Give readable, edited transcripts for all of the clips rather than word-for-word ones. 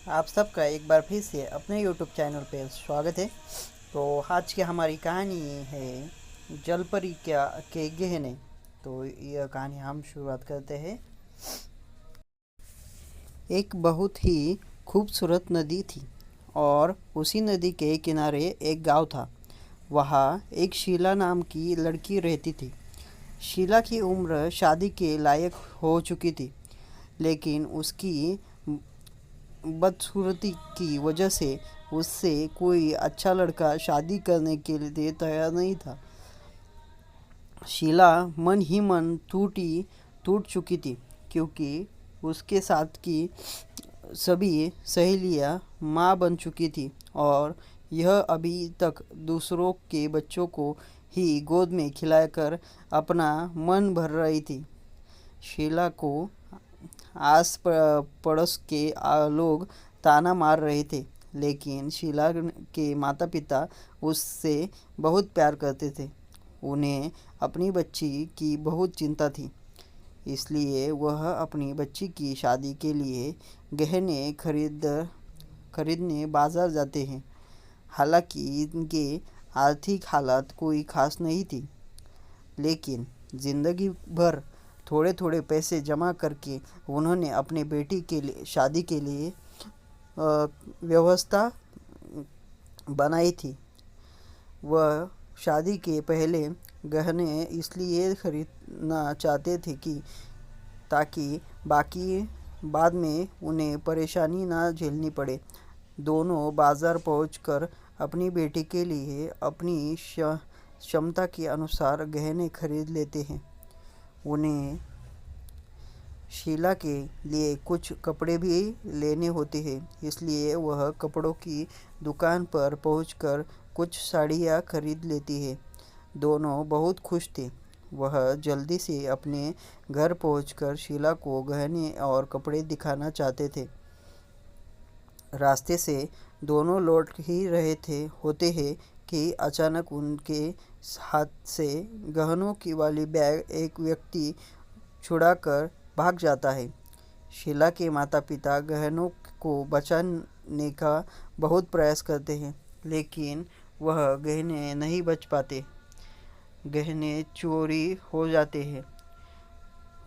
आप सबका एक बार फिर से अपने यूट्यूब चैनल पे स्वागत है। तो आज की हमारी कहानी है जलपरी क्या के गहने। तो यह कहानी हम शुरुआत करते हैं। एक बहुत ही खूबसूरत नदी थी और उसी नदी के किनारे एक गांव था। वहाँ एक शीला नाम की लड़की रहती थी। शीला की उम्र शादी के लायक हो चुकी थी, लेकिन उसकी बदसूरती की वजह से उससे कोई अच्छा लड़का शादी करने के लिए तैयार नहीं था। शीला मन ही मन टूट चुकी थी, क्योंकि उसके साथ की सभी सहेलियां माँ बन चुकी थी और यह अभी तक दूसरों के बच्चों को ही गोद में खिलाकर अपना मन भर रही थी। शीला को आस पड़ोस के लोग ताना मार रहे थे, लेकिन शीला के माता पिता उससे बहुत प्यार करते थे। उन्हें अपनी बच्ची की बहुत चिंता थी, इसलिए वह अपनी बच्ची की शादी के लिए गहने खरीदने बाजार जाते हैं। हालांकि इनके आर्थिक हालात कोई खास नहीं थी, लेकिन ज़िंदगी भर थोड़े थोड़े पैसे जमा करके उन्होंने अपने बेटी के लिए शादी के लिए व्यवस्था बनाई थी। वह शादी के पहले गहने इसलिए खरीदना चाहते थे कि ताकि बाकी बाद में उन्हें परेशानी ना झेलनी पड़े। दोनों बाज़ार पहुंचकर अपनी बेटी के लिए अपनी क्षमता के अनुसार गहने खरीद लेते हैं। उन्हें शीला के लिए कुछ कपड़े भी लेने होते हैं, इसलिए वह कपड़ों की दुकान पर पहुंचकर कुछ साड़ियाँ खरीद लेती है। दोनों बहुत खुश थे। वह जल्दी से अपने घर पहुंचकर शीला को गहने और कपड़े दिखाना चाहते थे। रास्ते से दोनों लौट ही रहे थे होते हैं कि अचानक उनके हाथ से गहनों की वाली बैग एक व्यक्ति छुड़ाकर भाग जाता है। शीला के माता पिता गहनों को बचाने का बहुत प्रयास करते हैं, लेकिन वह गहने नहीं बच पाते। गहने चोरी हो जाते हैं।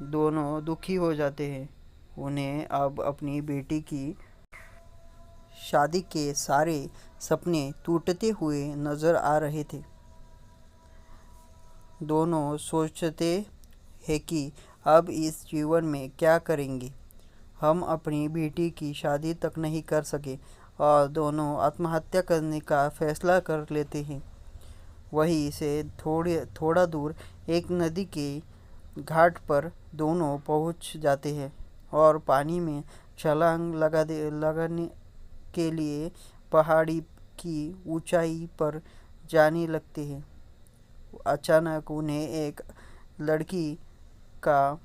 दोनों दुखी हो जाते हैं। उन्हें अब अपनी बेटी की शादी के सारे सपने टूटते हुए नजर आ रहे थे। दोनों सोचते हैं कि अब इस जीवन में क्या करेंगे। हम अपनी बेटी की शादी तक नहीं कर सके और दोनों आत्महत्या करने का फैसला कर लेते हैं। वहीं से थोड़ा दूर एक नदी के घाट पर दोनों पहुंच जाते हैं और पानी में छलांग लगाने के लिए पहाड़ी की ऊंचाई पर जाने लगते हैं। अचानक उन्हें एक लड़की का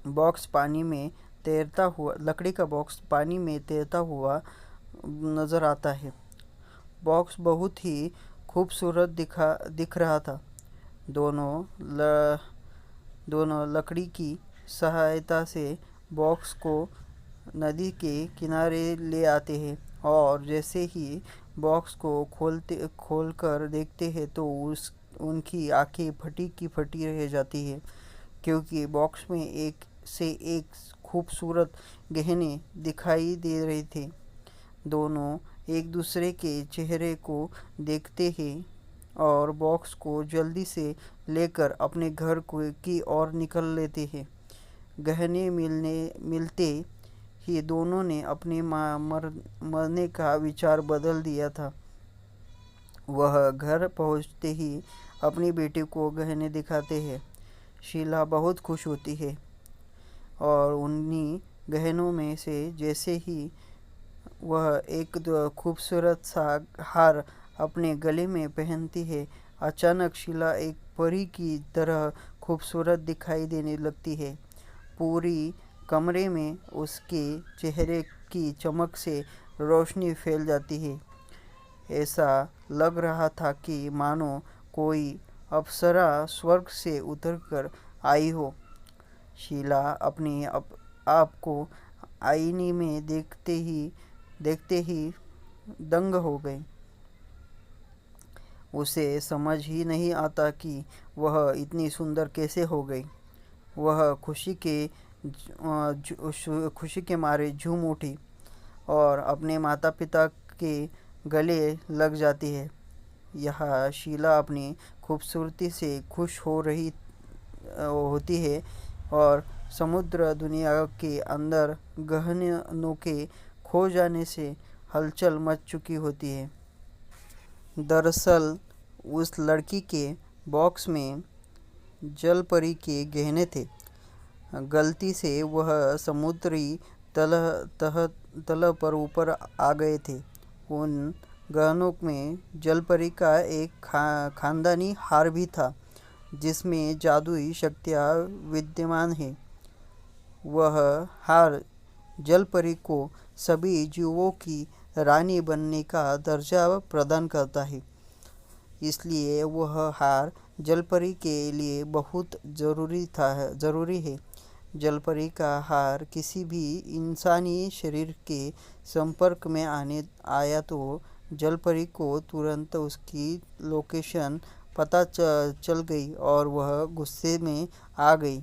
बॉक्स पानी में तैरता हुआ लकड़ी का बॉक्स पानी में तैरता हुआ नज़र आता है। बॉक्स बहुत ही खूबसूरत दिख रहा था। दोनों दोनों लकड़ी की सहायता से बॉक्स को नदी के किनारे ले आते हैं और जैसे ही बॉक्स को खोलकर देखते हैं तो उनकी आंखें फटी की फटी रह जाती है, क्योंकि बॉक्स में एक से एक खूबसूरत गहने दिखाई दे रहे थे। दोनों एक दूसरे के चेहरे को देखते हैं और बॉक्स को जल्दी से लेकर अपने घर की ओर निकल लेते हैं। गहने मिलते ही दोनों ने अपने मरने का विचार बदल दिया था। वह घर पहुंचते ही अपनी बेटी को गहने दिखाते हैं। शीला बहुत खुश होती है और उन्हीं गहनों में से जैसे ही वह एक खूबसूरत सा हार अपने गले में पहनती है, अचानक शीला एक परी की तरह खूबसूरत दिखाई देने लगती है। पूरी कमरे में उसके चेहरे की चमक से रोशनी फैल जाती है। ऐसा लग रहा था कि मानो कोई अप्सरा स्वर्ग से उतरकर आई हो। शीला अपनी आप को आईने में देखते ही दंग हो गई। उसे समझ ही नहीं आता कि वह इतनी सुंदर कैसे हो गई। वह खुशी के मारे झूम उठी और अपने माता पिता के गले लग जाती है। यह शीला अपनी खूबसूरती से खुश हो रही होती है और समुद्र दुनिया के अंदर गहन नौके खो जाने से हलचल मच चुकी होती है। दरअसल उस लड़की के बॉक्स में जलपरी के गहने थे। गलती से वह समुद्री तल तह तल पर ऊपर आ गए थे। उन गहनों में जलपरी का एक खानदानी हार भी था जिसमें जादुई शक्तियाँ विद्यमान हैं। वह हार जलपरी को सभी जीवों की रानी बनने का दर्जा प्रदान करता है। इसलिए वह हार जलपरी के लिए बहुत ज़रूरी है। जलपरी का हार किसी भी इंसानी शरीर के संपर्क में आया तो जलपरी को तुरंत उसकी लोकेशन पता चल गई और वह गुस्से में आ गई।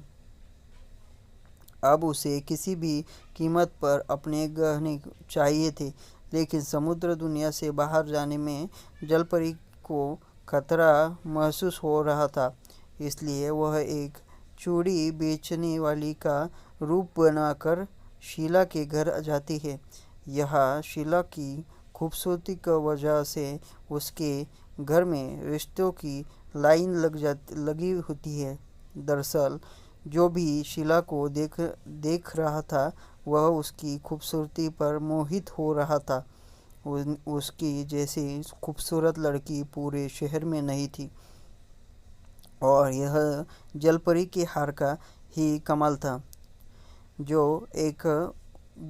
अब उसे किसी भी कीमत पर अपने गहने चाहिए थे, लेकिन समुद्र दुनिया से बाहर जाने में जलपरी को खतरा महसूस हो रहा था। इसलिए वह एक चूड़ी बेचने वाली का रूप बनाकर शीला के घर जाती है। यह शीला की खूबसूरती की वजह से उसके घर में रिश्तों की लाइन लगी होती है। दरअसल जो भी शीला को देख रहा था वह उसकी खूबसूरती पर मोहित हो रहा था। उसकी जैसी खूबसूरत लड़की पूरे शहर में नहीं थी और यह जलपरी के हार का ही कमाल था, जो एक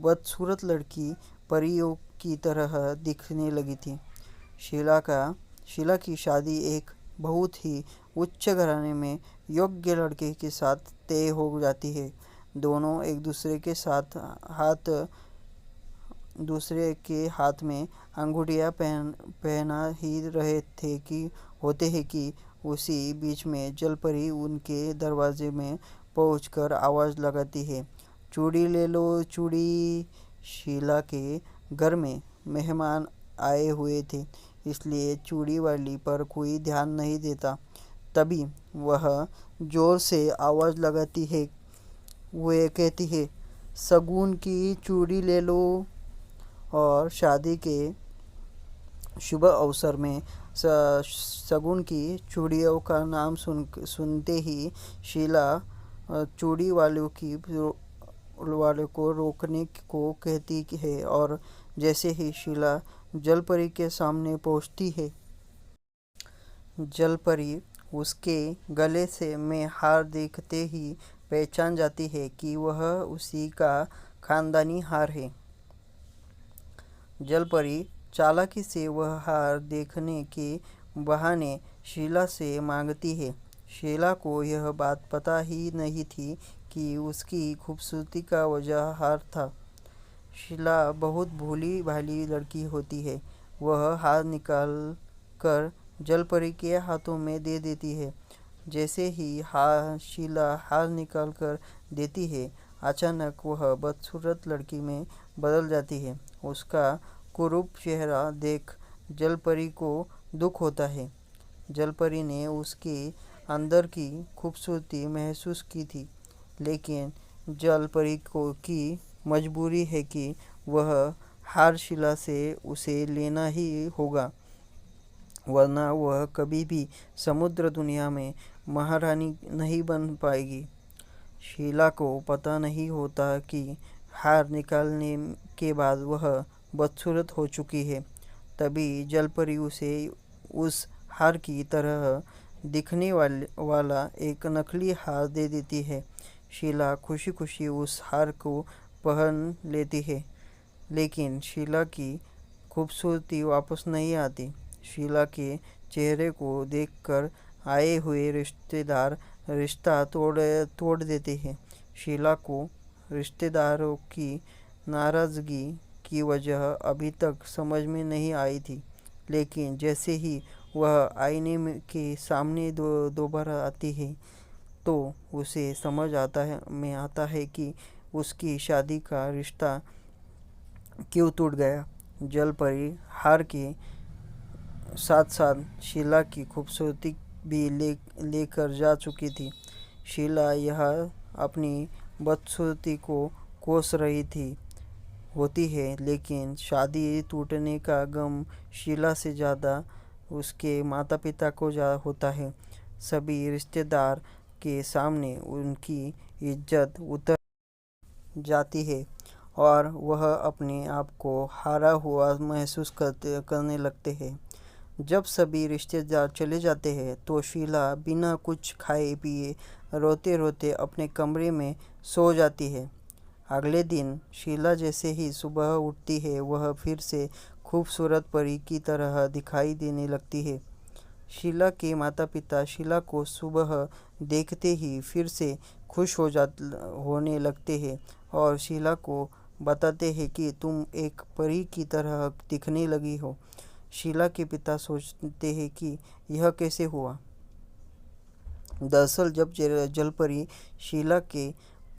बदसूरत लड़की परियों की तरह दिखने लगी थी। शीला की शादी एक बहुत ही उच्च घराने में योग्य लड़के के साथ तय हो जाती है। दोनों एक दूसरे के हाथ में अंगूठियां पहना ही रहे थे कि उसी बीच में जलपरी उनके दरवाजे में पहुंचकर आवाज़ लगाती है, चूड़ी ले लो चूड़ी। शीला के घर में मेहमान आए हुए थे, इसलिए चूड़ी वाली पर कोई ध्यान नहीं देता। तभी वह जोर से आवाज़ लगाती है। वह कहती है, शगुन की चूड़ी ले लो। और शादी के शुभ अवसर में शगुन की चूड़ियों का नाम सुनते ही शीला चूड़ी वाले को रोकने को कहती है और जैसे ही शीला जलपरी के सामने पहुंचती है, जलपरी उसके गले में हार देखते ही पहचान जाती है कि वह उसी का खानदानी हार है। जलपरी चालाकी से वह हार देखने के बहाने शीला से मांगती है। शीला को यह बात पता ही नहीं थी कि उसकी खूबसूरती का वजह हार था। शीला बहुत भोली भाली लड़की होती है। वह हार निकाल कर जलपरी के हाथों में दे देती है। जैसे ही शीला हार निकाल कर देती है, अचानक वह बदसूरत लड़की में बदल जाती है। उसका कुरूप चेहरा देख जलपरी को दुख होता है। जलपरी ने उसके अंदर की खूबसूरती महसूस की थी, लेकिन जलपरी की मजबूरी है कि वह हार शीला से उसे लेना ही होगा, वरना वह कभी भी समुद्र दुनिया में महारानी नहीं बन पाएगी। शीला को पता नहीं होता कि हार निकालने के बाद वह बदसूरत हो चुकी है। तभी जलपरी उसे उस हार की तरह दिखने वाला एक नकली हार दे देती है। शीला खुशी खुशी उस हार को पहन लेती है, लेकिन शीला की खूबसूरती वापस नहीं आती। शीला के चेहरे को देखकर आए हुए रिश्तेदार रिश्ता तोड़ देते हैं। शीला को रिश्तेदारों की नाराज़गी की वजह अभी तक समझ में नहीं आई थी, लेकिन जैसे ही वह आईने के सामने दोबारा आती है तो उसे समझ आता है कि उसकी शादी का रिश्ता क्यों टूट गया। जल परी हार के साथ साथ शीला की खूबसूरती भी लेकर जा चुकी थी। शीला यह अपनी बदसूरती को कोस रही थी होती है, लेकिन शादी टूटने का गम शीला से ज़्यादा उसके माता पिता को होता है। सभी रिश्तेदार के सामने उनकी इज्जत उतर जाती है और वह अपने आप को हारा हुआ महसूस करने लगते हैं। जब सभी रिश्तेदार चले जाते हैं तो शीला बिना कुछ खाए पिए रोते रोते अपने कमरे में सो जाती है। अगले दिन शीला जैसे ही सुबह उठती है वह फिर से खूबसूरत परी की तरह दिखाई देने लगती है। शीला के माता पिता शीला को सुबह देखते ही फिर से खुश होने लगते हैं और शीला को बताते हैं कि तुम एक परी की तरह दिखने लगी हो। शीला के पिता सोचते हैं कि यह कैसे हुआ। दरअसल जब जलपरी शीला के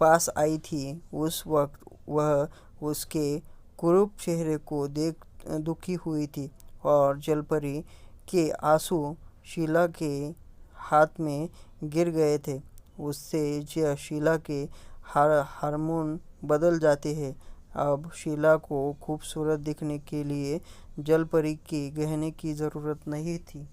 पास आई थी उस वक्त वह उसके कुरूप चेहरे को देख दुखी हुई थी और जलपरी के आंसू शीला के हाथ में गिर गए थे। उससे शीला के हार्मोन बदल जाते हैं। अब शीला को खूबसूरत दिखने के लिए जलपरी के गहने की ज़रूरत नहीं थी।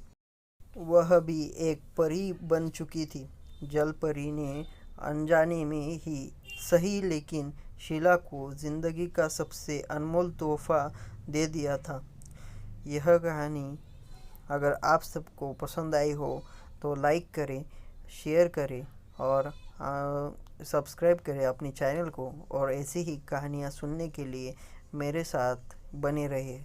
वह भी एक परी बन चुकी थी। जलपरी ने अनजाने में ही सही लेकिन शीला को ज़िंदगी का सबसे अनमोल तोहफा दे दिया था। यह कहानी अगर आप सबको पसंद आई हो तो लाइक करें, शेयर करें और सब्सक्राइब करें अपनी चैनल को और ऐसी ही कहानियाँ सुनने के लिए मेरे साथ बने रहे।